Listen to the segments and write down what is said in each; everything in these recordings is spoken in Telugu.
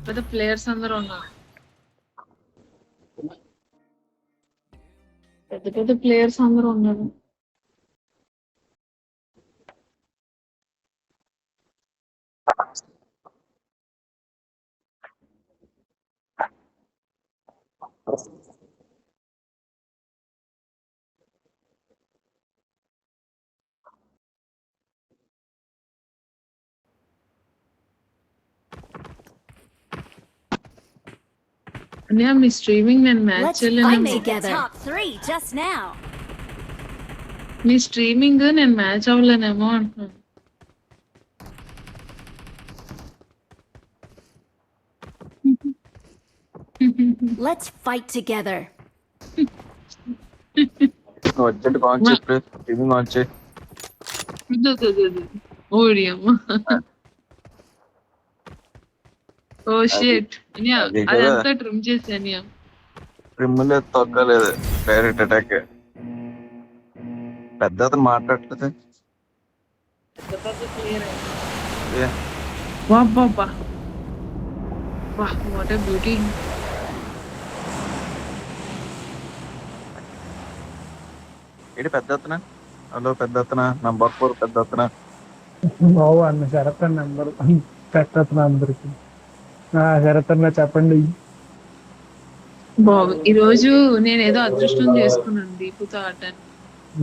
పెద్ద ప్లేయర్స్ అందరూ ఉన్నారు. పెద్ద పెద్ద ప్లేయర్స్ అందరూ ఉన్నారు. అన్నయ్య మీ స్ట్రీమింగ్ నేను మ్యాచ్ Let's చేయలేను. fight together. Top 3 just now. మీ స్ట్రీమింగ్ నేను మ్యాచ్ అవ్వలేనేమో అంటున్నాను. Let's fight together. వచ్చేట్టు కాల్ చెప్పు స్ట్రీమింగ్ ఆన్ చేయి. ఓడి అమ్మ. ఓ షిట్ అన్నయ్య అది కదా. అదంతా ట్రిమ్ చేసి అన్నయ్య. ట్రిమ్ములే తొక్కలేదు డైరెక్ట్ అటాక్. పెద్ద అతను మాట్లాడలేదు. What a beauty. ఏంటి పెద్ద అతనా? హలో పెద్ద అతనా? నంబర్ 4 పెద్ద అతనా? బావు అన్న శరత్ అన్న నెంబర్ పెట్టతున్నా అందరికి. శరత్ అన్న చెప్పండి. బాబు ఈ రోజు నేను ఏదో అదృష్టం చేసుకున్నాను దీపుతో ఆడడానికి.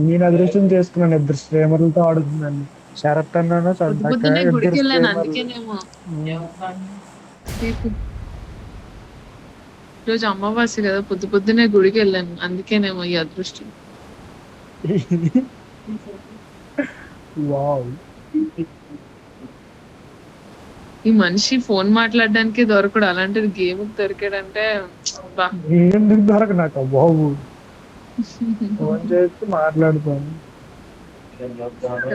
నేను అదృష్టం చేసుకున్నాను, ఇద్దరు స్ట్రీమర్లతో ఆడుతున్నాను. శరత్ అన్న పొద్దున్నే గుడికి వెళ్ళాను అందుకేనేమో. దీపు ఈరోజు అమావాస్య కదా, పొద్దున్నే గుడికి వెళ్ళాను అందుకేనేమో ఈ అదృష్టం. వావ్. ఈ మనిషి ఫోన్ మాట్లాడడానికి దొరకడు, అలాంటిది గేమ్ దొరికాడంటే ఎందుకు దొరక నాకు బాబు. ఫోన్ చేసి మాట్లాడుతాను.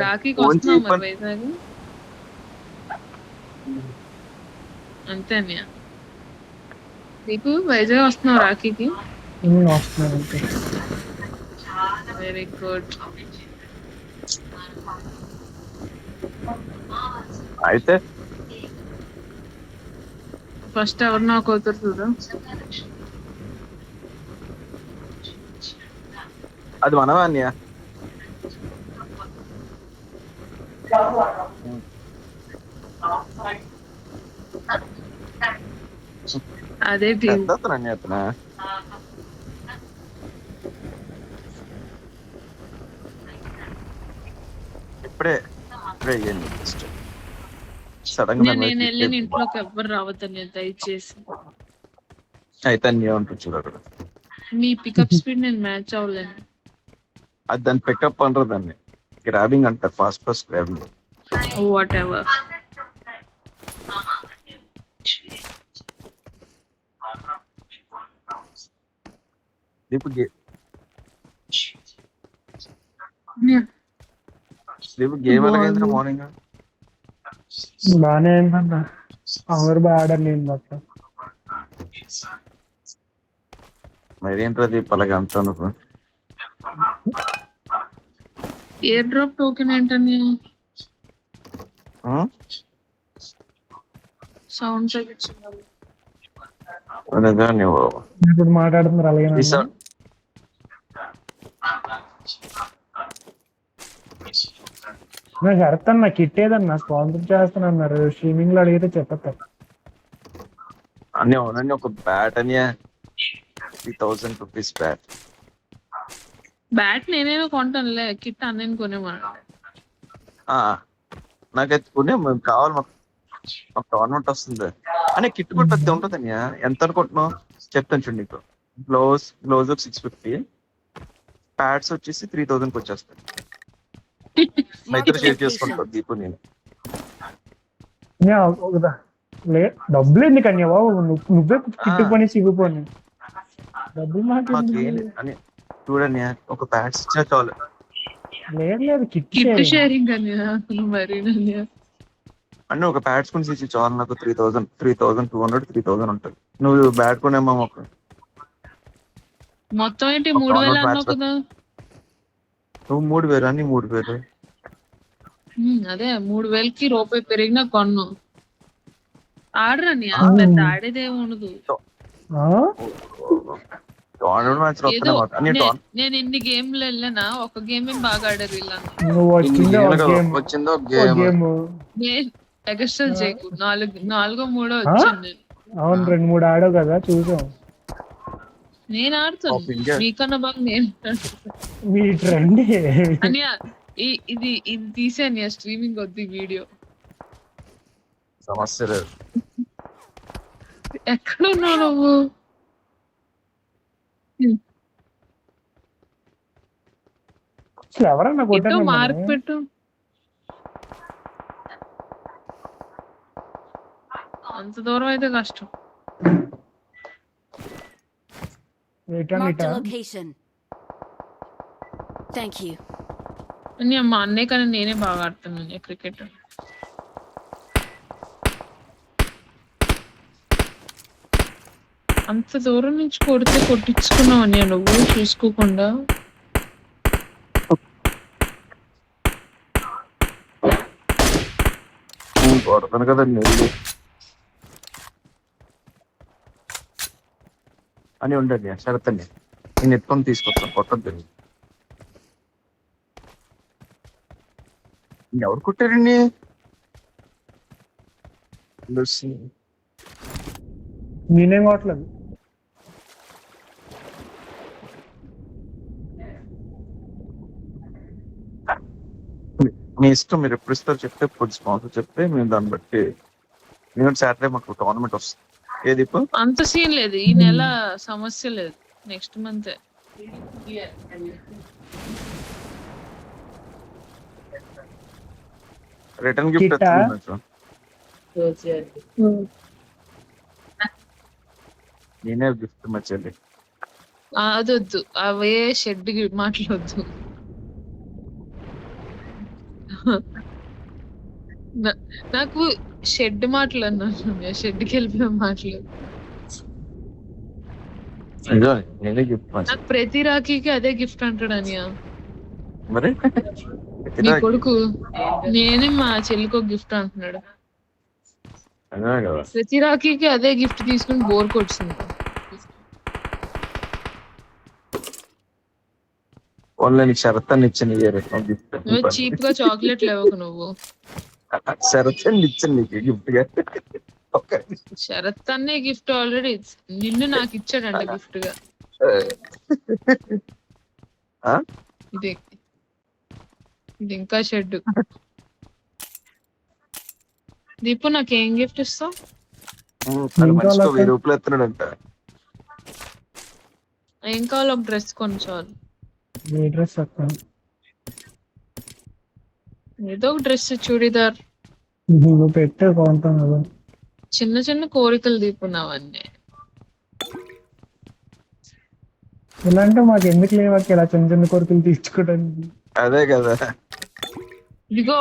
రాఖీకి వస్తున్నావు మరి వైజాగ్? అంతే అన్నయ్య. నీకు వైజాగ్ వస్తున్నావు రాఖీకి? వస్తున్నాను. Very good. అయితే ఫస్ట్ ఎవరు నాకు అవుతారు చూడు. అది మనవా అన్నయ్య? అదే టీం. పెద్ద అతను అన్నయ్య అతనా? ఇప్పుడే అయ్యింది జస్ట్ సడన్ గా నేను వెళ్ళిన ఇంట్లోకి ఎవ్వరు రావద్దని దయచేసి. అయితే అన్నయ్య ఉంటుంది చూడు అక్కడ. మీ పికప్ స్పీడ్ నేను మ్యాచ్ అవ్వలేను. అది దాన్ని పికప్ అనరు, దాన్ని గ్రాబింగ్ అంటారు. Fast grabbing. Whatever. Game ఎలాగైంది మార్నింగ్? బానే అయిందన్న. ఎవరు బాగా ఆడారు, నేను తప్ప. మరేంటది అలాగే అంతా అనుకో. ఎయిర్ డ్రాప్ టోకెన్ ఏంటని సౌండ్ తగ్గించున్నాను. ఇప్పుడు మాట్లాడుతున్నారు అలాగే. నాకు అర్థం, నాకు ఇట్టేదన్నా స్పాన్సర్ చేస్తానన్నారు. స్ట్రీమింగ్ లో అడిగితే చెప్పతారు. అన్నీ అవునండి. ఒక బ్యాట్ అని 3000 రూపీస్ బ్యాట్. బ్యాట్ నేనేమో కొంటానులే, కిట్ అన్నని కొనేమన్నా. నాకైతే కొనే కావాలి. మాకు టోర్నమెంట్ వస్తుంది అనే కిట్ కూడా పెద్ద ఉంటుంది అన్నయ్య. ఎంత అనుకుంటున్నావు చెప్తాను చూడు నీకు. గ్లోవ్స్ 650, ప్యాడ్స్ వచ్చేసి 3000 వచ్చేస్తాయి. మా ఇద్దరు షేర్ చేసుకుంటాం దీపు నేను. డబ్బులు ఎందుకన్యా బాబు, నువ్వే కిట్టు పని సిగ్గుపోని డబ్బులు మాకు అని చూడండి. ఒక ప్యాడ్స్ ఇచ్చినా చాలు. లేదు కిట్ షేరింగ్ అని మరి అన్నీ ఒక ప్యాడ్స్ కొని ఇచ్చి చాలు నాకు. 3000, 3200, 3000 ఉంటుంది. నువ్వు బ్యాట్ కొనేమో ఒక మొత్తం ఏంటి 3000 అన్నావు కదా. నువ్వు 3000 అని 3000. అదే 3000కి రూపాయి పెరిగినా కొన్ను. ఆడరని పెద్ద ఆడేదేమి ఉండదు. టోర్నమెంట్ మ్యాచ్ ఏదో వస్తున్నాయి అన్ని నేను ఇన్ని గేమ్లు వెళ్ళానా, ఒక గేమ్ బాగా ఆడారు వీళ్ళంతా. నువ్వు వచ్చిందే ఒక గేమ్, వచ్చిందో ఒక గేమ్. గేమ్. నేను ఎగస్ట్రల్ చేయకు, నాలుగో మూడో వచ్చాను నేను. అవును 2-3 ఆడావు కదా చూసాం. నేను ఆడుతాను మీకన్నా బాగా నేను మీ ట్రెండ్ అనియా. ఇది తీసాను స్ట్రీమింగ్ వద్దు వీడియో. సమస్య లేదు. ఎక్కడున్నావు నువ్వు? ఎవరన్నా ఎటో మార్క్ పెట్టు. అంత దూరం అయితే కష్టం. Marked a location. Thank you. మా అన్నయ్య కానీ నేనే బాగా ఆడుతున్నాను క్రికెట్. అంత దూరం నుంచి కొడితే కొట్టించుకున్నావు అన్నయ్య నువ్వు చూసుకోకుండా. కొడతాను కదండి అని ఉండండి. షరతండి నేను ఎత్తుకొని తీసుకొస్తాను. కొట్టద్దు. ఎవరు కొట్టారండి? నేనేం కొట్టలేదు. మీ ఇష్టం, మీరు ఎప్పుడు ఇస్తారు చెప్తే, ఎప్పుడు స్పాన్సర్ చెప్తే మేము దాన్ని బట్టి. నేను సాటర్డే మాకు టోర్నమెంట్ వస్తుంది. ఏది అంత సీన్ లేదు ఈ నెల, సమస్య లేదు. నెక్స్ట్ మంత్ రిటర్న్ గిఫ్ట్ నేనే గిఫ్ట్ మర్చండి. అదొద్దు, అవే షెడ్ మాట్లాడొద్దు. నాకు షెడ్ మాట్లాడినా, షెడ్కి వెళ్ళిపోయిన మాట్లాడు. నేనే గిఫ్ట్ నాకు ప్రతి రాఖీకి అదే గిఫ్ట్ అంటాడు అనియా. మరి మీ కొడుకు నేనే మా చెల్లికి ఒక గిఫ్ట్ అంటున్నాడు. ప్రతి రాఖీకి అదే గిఫ్ట్ తీసుకుని బోర్ కొట్టింది. నీకు షరతాన్ని ఇచ్చాను గిఫ్ట్. నువ్వు చీప్ గా చాక్లెట్లు ఇవ్వకు నువ్వు. షరతాన్ని ఇచ్చాను నీకు గిఫ్ట్ గా. శరత్ అన్నే గిఫ్ట్ ఆల్రెడీ నిన్ను నాకు ఇచ్చాడంట గిఫ్ట్ గా. ఇది ఇది ఇంకా షెడ్. దీపు నాకేం గిఫ్ట్ ఇస్తావు? రూపాయలు ఎత్తున్నాడంట. ఏం కావాలి? ఒక డ్రెస్ కొని చాలు. డ్రెస్ ఏదో ఒక డ్రెస్, చూడీదార్ పెట్టే కొంటాం కదా. చిన్న చిన్న కోరికలు దీపున్నావన్నీ. ఇలాంటి మాకు ఎందుకు లేవు ఇలా చిన్న చిన్న కోరికలు తీర్చుకోవడానికి. అదే కదా. ఇదిగో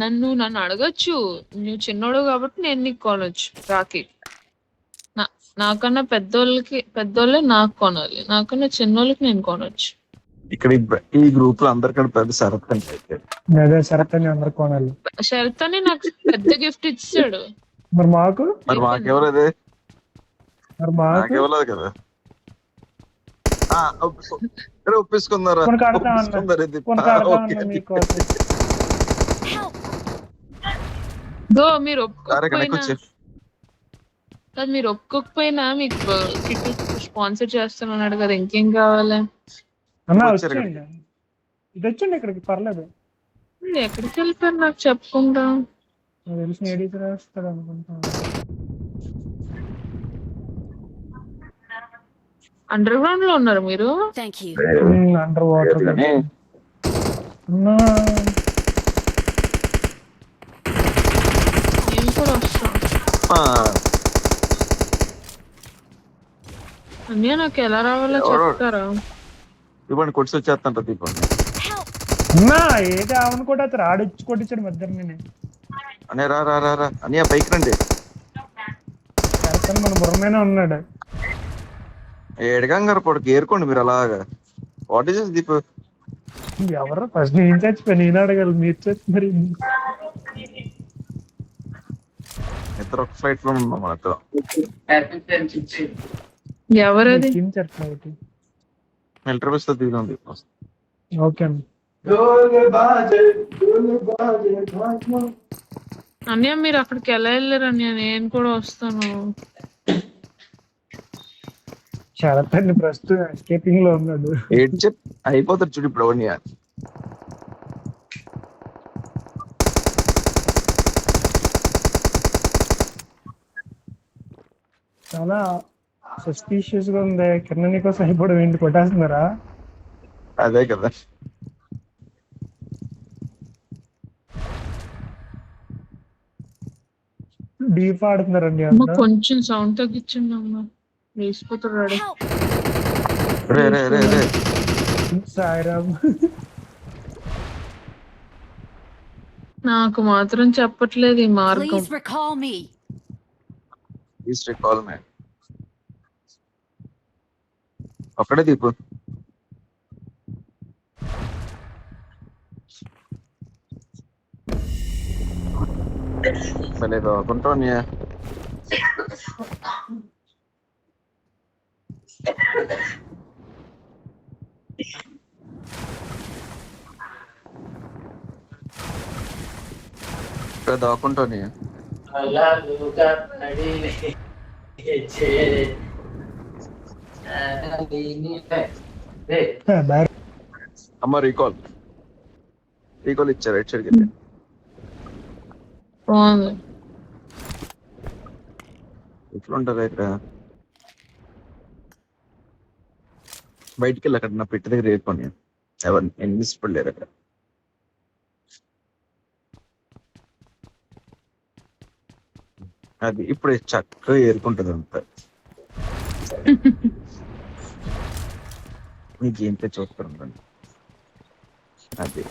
నన్ను అడగచ్చు, నువ్వు చిన్నోడు కాబట్టి నేను నీకు కొనొచ్చు రాఖీ. నాకన్నా పెద్దోళ్ళే నాకు కొనాలి, నాకన్నా చిన్నోళ్ళకి నేను కొనొచ్చు. ఇక్కడ ఈ గ్రూప్ లో అందరికంటే పెద్ద శరత్ అంటే శరత్ అని అందరు కొనాలి. శరత్ అని నాకు పెద్ద గిఫ్ట్ ఇచ్చాడు. మరి మాకెవరది? మాకెవరదు కదా. ఒప్పించుకున్నారా? మీరు ఒప్పుకోకపోయినా మీకు కిట్ స్పాన్సర్ చేస్తున్నాడు కదా, ఇంకేం కావాలి? ఇది వచ్చిండి ఇక్కడికి, పర్లేదు. ఎక్కడికి వెళ్తారు నాకు చెప్పకుండా? తెలిసిన ఏడీకి రాస్తాడు అనుకుంటా. అండర్ గ్రౌండ్ లో ఉన్నారు మీరు? అండర్ వాటర్ నేను కూడా వస్తాను. అన్నయ్య నాకు ఎలా రావాలో చెప్తారా? ఇవ్వండి, కొట్టి వచ్చేస్తాంట దీపం. ఏది ఆవును కూడా ఆడిచ్చి కొట్టించాడు మధ్య. అనే రా అన్నయ్య పైకి రండి. మన బుర్రమైనా ఉన్నాడు. ఏడగంగారు పొడికి ఏరుకోండి మీరు అలాగా. What is Deep? ఎవరు ఫస్ట్ నేను చచ్చిపోయి నేను అడగాలి, మీరు చచ్చి మరి ఇద్దరు ఒక ఫ్లైట్ లో ఉన్నాం మనతో. ఎవరది? ఎక్కించారు ఫ్లైట్. మిలిటరీ బస్ తో దిగుతుంది. ఓకే అండి. అన్నయ్య మీరు అక్కడికి ఎలా వెళ్ళారు అన్నయ్య? నేను కూడా వస్తాను. శరత్ అండి ప్రస్తుతం ఎస్కేపింగ్ లో ఉన్నాడు. అయిపోతారు చూడు ఇప్పుడు అవన్నీ. చాలా సస్పీషియస్ గా ఉంది. కింద నీకోసం అయిపోవడం ఏంటి, కొట్టేస్తున్నారా? అదే కదా. డీప్ ఆడుతున్నారండి అమ్మ అంతా. కొంచెం సౌండ్ తగ్గించండి అమ్మ. వేసిపోతాడు. రే రే రే రే సాయిరామ్. నాకు మాత్రం చెప్పట్లేదు ఈ మార్గం. Please recall me. Please recall me. ఒక్కడే దీపు. భలే బాగుంటావు నీ. ఇక్కడ దాక్కుంటావు నీ. అమ్మ రీకాల్ ఇచ్చారు రైట్ సైడ్కి వెళ్ళి. బాగుంది. ఎట్లా ఉంటుంది ఇక్కడ? బయటికి వెళ్ళి అక్కడ నా పెట్టి దగ్గర ఏర్పడి ఎవరిని ఎన్నిసిపడి లేరు అక్కడ. అది ఇప్పుడు చక్కగా ఏరుకుంటది అంతా. నీ గేమ్ ప్లే చూస్తాను. అది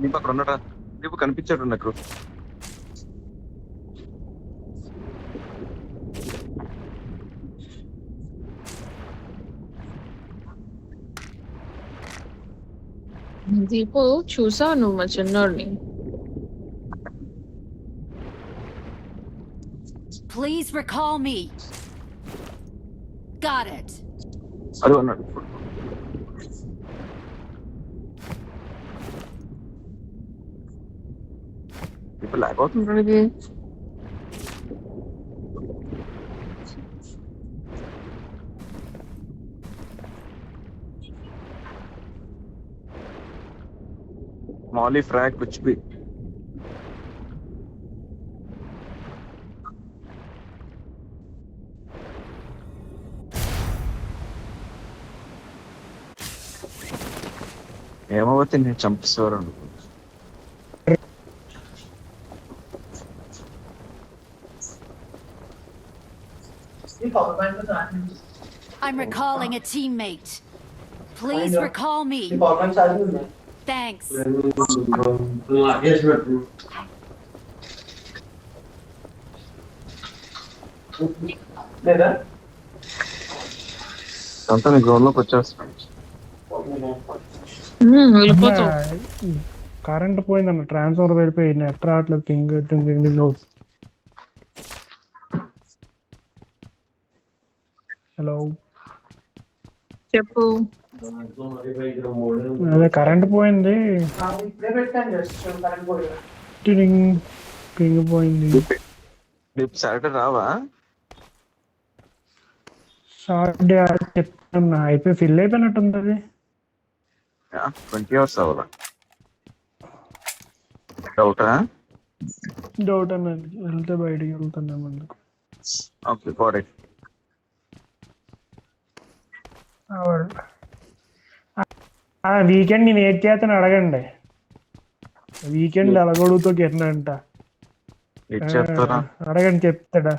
నీకు అక్కడ ఉన్నాడా? నీకు కనిపించాడు నాకు. దీపు చూసావు నువ్వు మా చిన్నోడిని? Please recall me. Got it. అది ఉన్నాడు. ఇప్పుడు లాగ్ అవుతుంది ఇది. Molly frag which be ఏమవుతుంది? నేను చంపేసేవారు. I'm recalling a teammate. Please recall me. Thanks. అంతా నీ గ్రౌండ్ లోకి వచ్చేస్తాను. వెళ్ళిపోతావు. కరెంట్ పోయిందన్న, ట్రాన్స్ఫర్ వెళ్ళిపోయి నెట్ రావట్లేదు. పింగ్ హలో చెప్పు. అదే కరెంట్ పోయింది, పింగ్ పోయింది. రేపు సాటర్డే రావా? సాటర్డే చెప్తున్నా, అయిపోయి ఫిల్ అయిపోయినట్టుంది. అది 20 hours అవ్వాలా? డౌటా? డౌట్ అన్నది. వెళ్తే బయటికి వెళ్తున్నాం అందుకు. Okay correct. వీకెండ్ నేను ఏడ్ చేతను అడగండి. వీకెండ్ అలగొడుగుతో కిరణంట చెప్తారా? అడగండి, చెప్తాడా.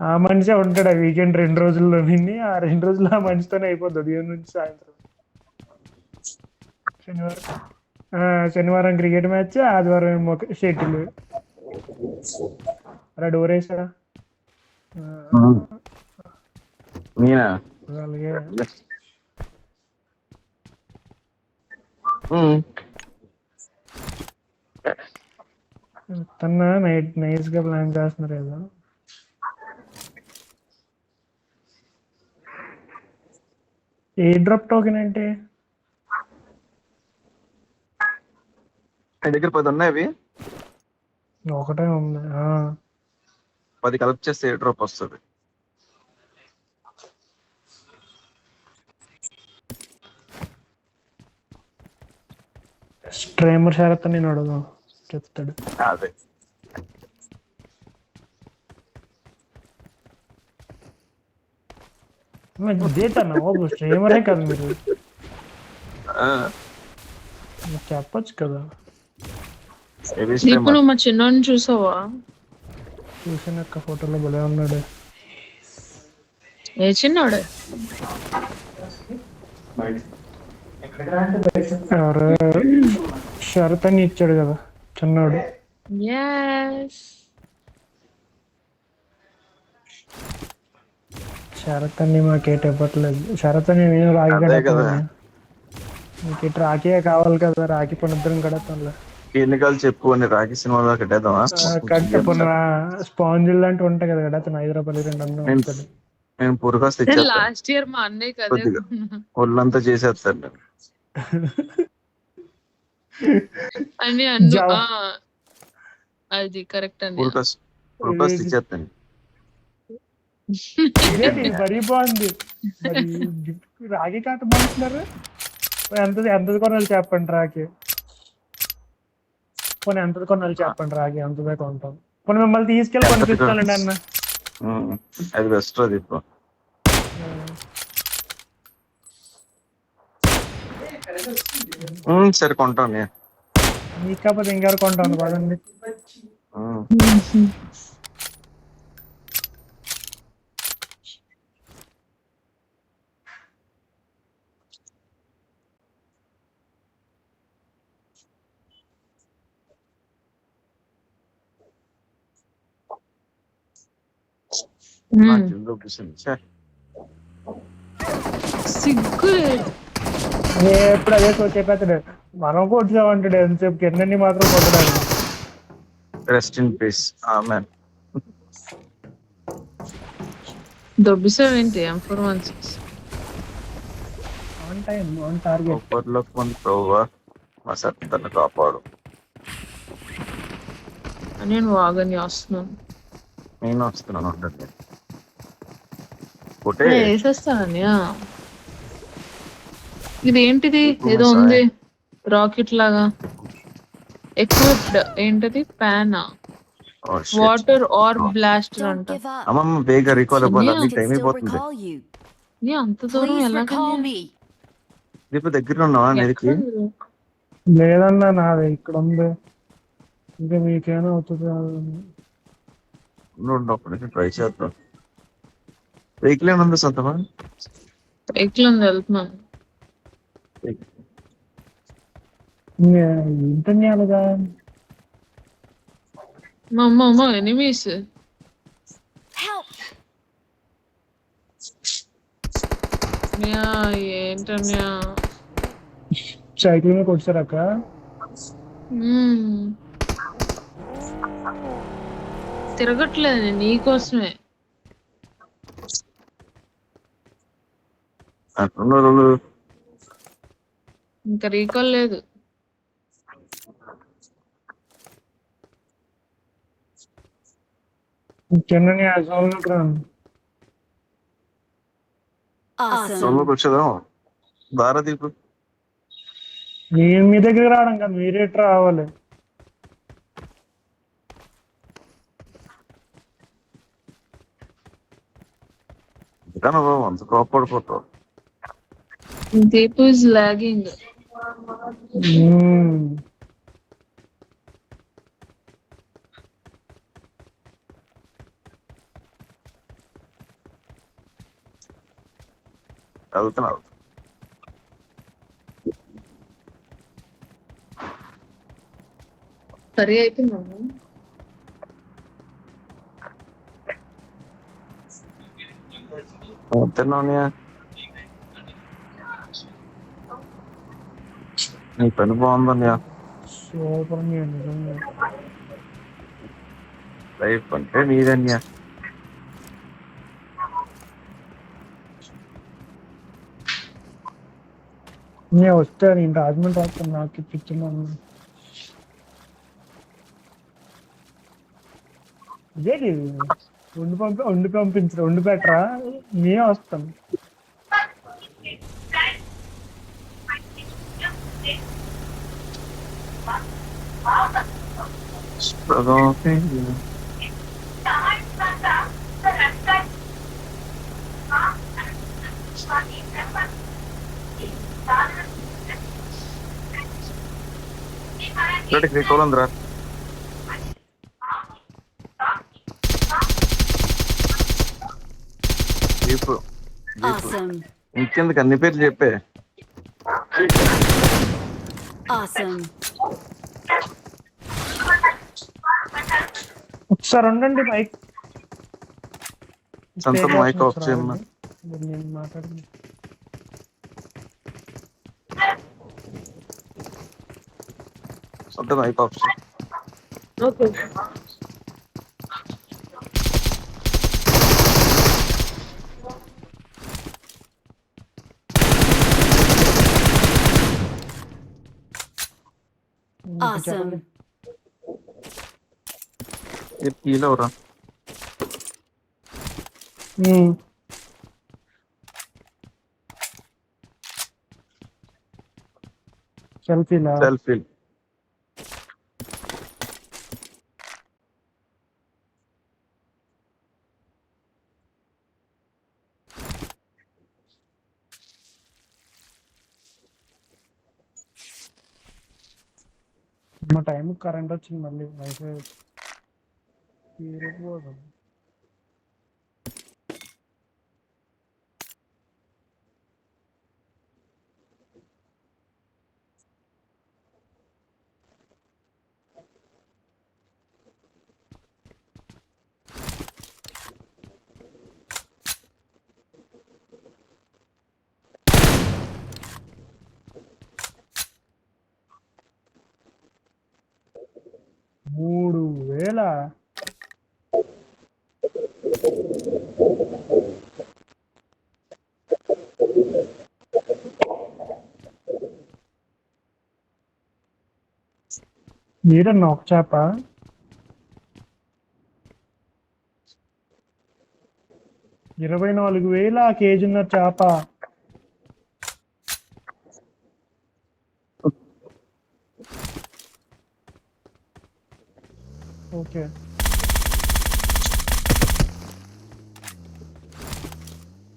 ఆ మనిషే ఉంటాడా వీకెండ్ 2 రోజుల్లో విని. ఆ 2 రోజులు ఆ మనిషితోనే అయిపోతుంది. ఉదయం నుంచి సాయంత్రం. శనివారం క్రికెట్ మ్యాచ్, ఆదివారం షటిల్. అలా డోర్ వేసారా? నేనా? అలాగే తన నైస్ గా ప్లాన్ చేస్తున్నారు ఏదో. ఏ డ్రాప్ టోకెన్ అంటే నీ దగ్గర 10 ఉన్నాయి అవి. ఒకటే ఉంది. 10 కలెక్ట్ చేస్తే ఏ డ్రాప్ వస్తుంది. స్ట్రీమర్ శరత్ నేను అడుగుదాం, చెప్తాడు. అదే జీతన్నా బాబు, స్ట్రీమరే కదా మీరు, చెప్పొచ్చు కదా. దీపు నువ్వు మా చిన్నోడిని చూసావా? చూసానక్క, ఫోటోలో భలే ఉన్నాడు. ఏ చిన్నోడే? ఎవరు శరత్ అని ఇచ్చాడు కదా చిన్నోడు. Yes. శరత్ అని మాకేట ఇవ్వట్లేదు. శరత్ అని నేను రాఖీ అదే కదా. కడతాను. మీకు ఇటు రాఖీ కావాలి కదా, రాఖీ పనిద్దరం కడతాను. ఎన్నికలు చెప్పు అని రాఖీ సినిమాలో కట్టేద్దామా? కట్టపున స్పాంజిల్ లాంటి ఉంటాయి కదా కడతాను. 5 రూపాయలు 2 ఉంటుంది. నేను పురకాస్ తెచ్చేస్తాను. లాస్ట్ ఇయర్ మా అన్నయ్య కదా కొద్దిగా ఒళ్ళంతా చేసేస్తాను నేను. అని అన్ను అది కరెక్ట్ అండి. పురకాస్ తెచ్చేస్తాను. ఇదేంటి మరీ బాగుంది. మరి రాఖీ కట్ట బాగుంటున్నారు. ఎంత కొనాలి చెప్పండి రాఖీ. పోనీ ఎంత కొనాలి చెప్పండి రాఖీ, అంతదే కొంటాం. పోనీ మిమ్మల్ని తీసుకెళ్ళి కొనిపిస్తానండి అన్న. అది బెస్ట్. అది ఇప్పుడు సరే కొంటాను నేను. మీకు కాకపోతే ఇంకెవరు కొంటాను పదండి. సిగ్గు ఎప్పుడు అదే చెప్పేస్తాడు, మనం కొట్టామంటాడు ఎంతసేపు, కిందన్ని మాత్రం కొట్టడానికి. Rest in peace. ఆమేన్. దొబ్బిసావేంటి? M416 on time, on target. ఒక్కరిలో కొన్ని ప్రభువా మా సత్తాన్ని కాపాడు. నేను వాగని వస్తున్నాను. నేను వస్తున్నాను ఉండండి. వేసేస్తానని. ఇదేంటిది? ఏదో ఉంది రాకెట్ లాగా. ఎక్విప్డ్ ఏంటది? ప్యానా? వాటర్ ఆర్ బ్లాస్టర్ అంట. అమ్మమ్మ బేగా రికాల్ అవ్వాలి, టైం అయిపోతుంది. అంత దూరం ఎలా? దీపు దగ్గరలో ఉన్నావా నేరికి? లేదన్నా, నాది ఇక్కడ ఉంది. ఇంకా మీకేనా అవుతుంది? ట్రై చేద్దాం. వెహికల్ ఏమైనా ఉంది సొంతమా? వెహికల్ ఉంది, వెళ్తున్నాను. ఏంటని అలాగా? మా అమ్మ ఎనిమీస్. ఏంటన్యా సైకిల్ మీద కొట్టారక్క. తిరగట్లేదు నీకోసమే. ఇంకా రీకాల్ లేదు. వచ్చేదా భారతీపు? నేను మీ దగ్గరికి రావడం కదా, మీరేట్ రావాలి. అంత కోపడిపోతావు. Deepu is logging. వెళ్తున్నావు. సరే అయిపోయిందమ్మా. నీ పని బాగుందన్నయ్య. సూపర్ నిజంగా. లైఫ్ అంటే నీదన్య. నేను వస్తే నేను రాజమండ్రి వస్తాను, నాకు ఇప్పించున్నాను. ఇదేంటి వండి పంపించరు, వండి పెట్టరా? నేనే వస్తాను. రీకాల్ ఉందిరా. Jeep Awesome. ఇంకెందుకు అన్ని పేర్లు చెప్పే. Awesome. ఒకసారి ఉండండి, మైక్ సొంత మైక్ ఆఫ్ చేయమ్మా. నేను మాట్లాడుతున్నా. సొంత మైక్ ఆఫ్ చేయి. ఓకే. Awesome. కీలో రా. సెల్ఫీలా? సెల్ఫీ. మా టైం కరెంట్ వచ్చింది, మళ్ళీ వైఫై తీరకపోదు. మూడు వేల మీరన్నా ఒక చేప 24,000 కేజీన్నర చేప. ఓకే,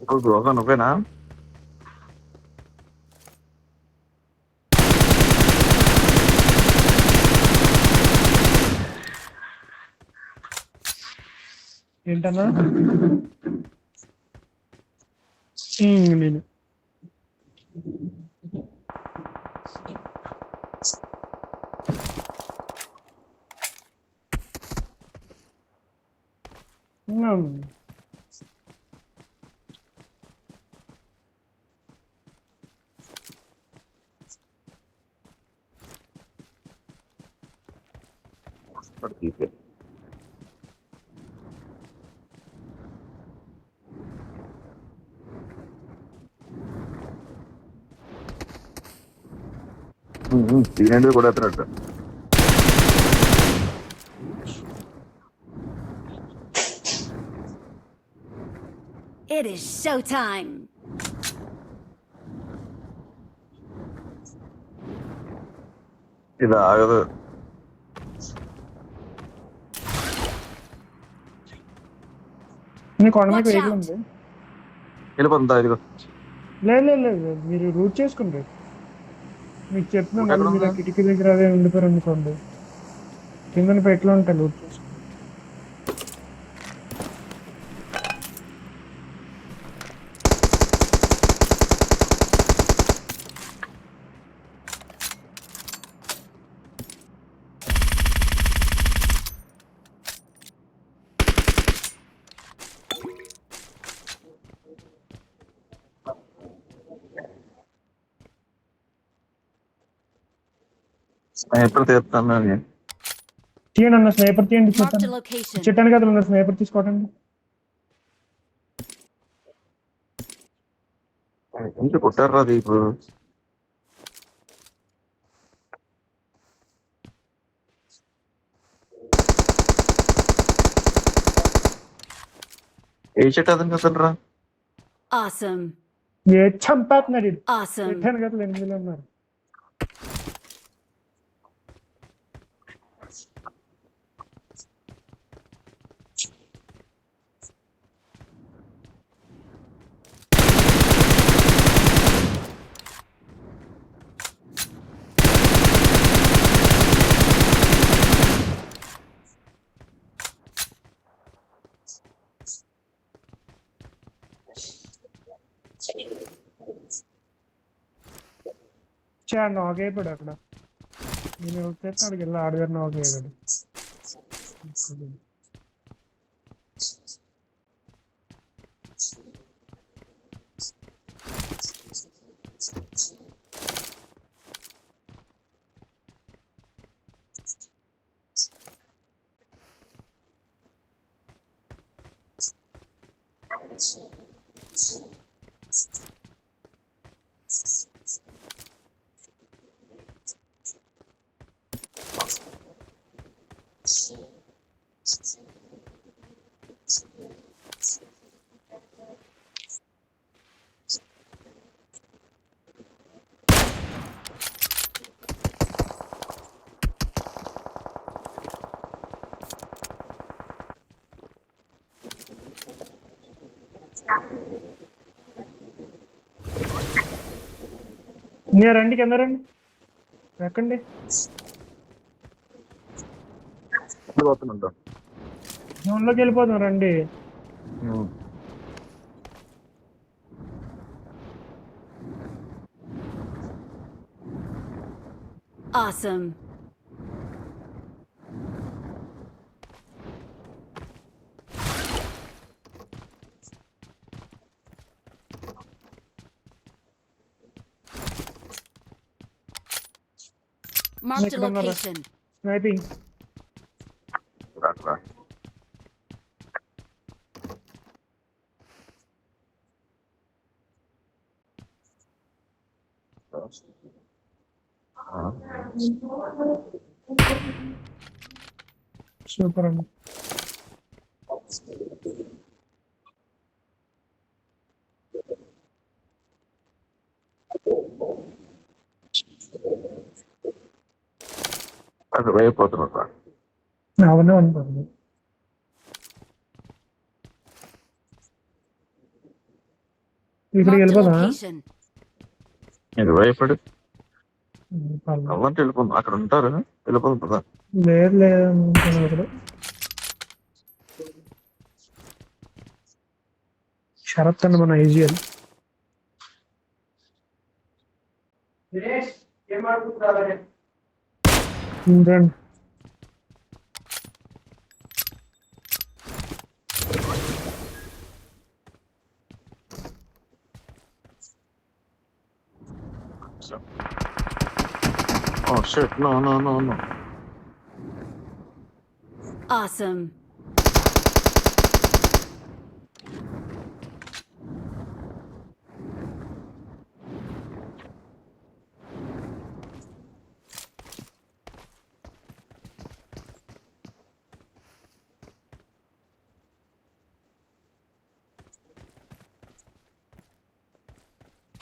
ఇప్పుడు గోగా నువ్వేనా? ఏంటన్నా? నేను తినేది కూడా ఎత్తినట్టు. It is showtime. ఇది ఆగదు. కొండ మీద వెహికల్ ఉంది, వెళ్ళిపోతుందా? ఇదిగో. లేదు లేదు లేదు, మీరు రూట్ చేసుకోండి. మీకు చెప్పిన రూట్ మళ్ళీ ఎక్కడ మీరు ఉంది? కిటికీ దగ్గర అదే ఉండిపోయారు అనుకోండి, కింద ఎట్లా ఉంటాయి రూట్ చేసుకోండి. స్నైపర్ తీస్తాను తీయండి అన్న స్నైపర్ తీయండి Marked a చెట్టాను location. చెట్టాను కదా ఉన్న స్నైపర్ తీసుకోవటండి. ఇంటి కొట్టారా దీపు. ఏ చెట్టు అతను కదలరా. Awesome. ఏ చంపేస్తున్నాడు ఈడు. Awesome. చెట్టాను కదా 8 ఉన్నారు. నాక్ అయిపోయాడు అక్కడ. నేను వచ్చేస్తే అక్కడికి వెళ్ళి ఆడగారు నాక్ అయ్యాడు. నేను రండి కింద రండి ఎక్కండి. పోతుందంట. జోన్లోకి వెళ్ళిపోతాం రండి. Awesome. Marked a Make another. location. Sniping. రాట్రా. సూపర్ అండి. అది అయిపోతున్నా. అవనే ఉంటుంది. ఇక్కడికి Marked a వెళ్ళిపోదా. location. ఇది భయపడి అవ్వంటే వెళ్ళిపోతుంది. అక్కడ ఉంటారు వెళ్ళిపోతుంది కదా. లేదు లేదు ఇక్కడ షరత్ అండి మన ఈజీఎల్. రండి. Oh shit, no. Awesome.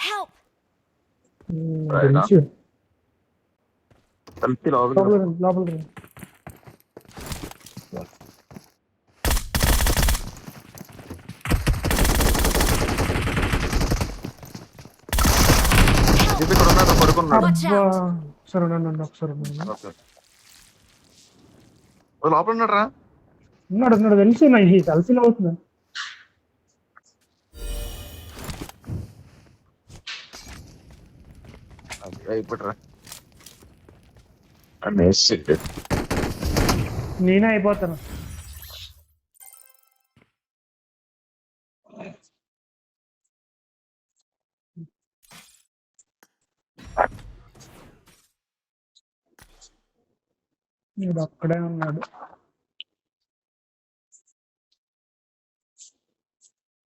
Help. Right, కలిసి లోపలికి రండి, లోపలికి రండి. ఇది ఇక్కడ ఉన్నాడు పడుకున్నాడు. Watch అబ్బా out. ఒకసారి ఉండండి, ఒకసారి ఉండండి. లోపల ఉన్నాడు రా. ఉన్నాడు తెలుసు నాకు కలిసి అవుతుంది. అయిపోట్రా. అమేజింగ్. నేనే అయిపోతాను. వీడు ఒక్కడే ఉన్నాడు.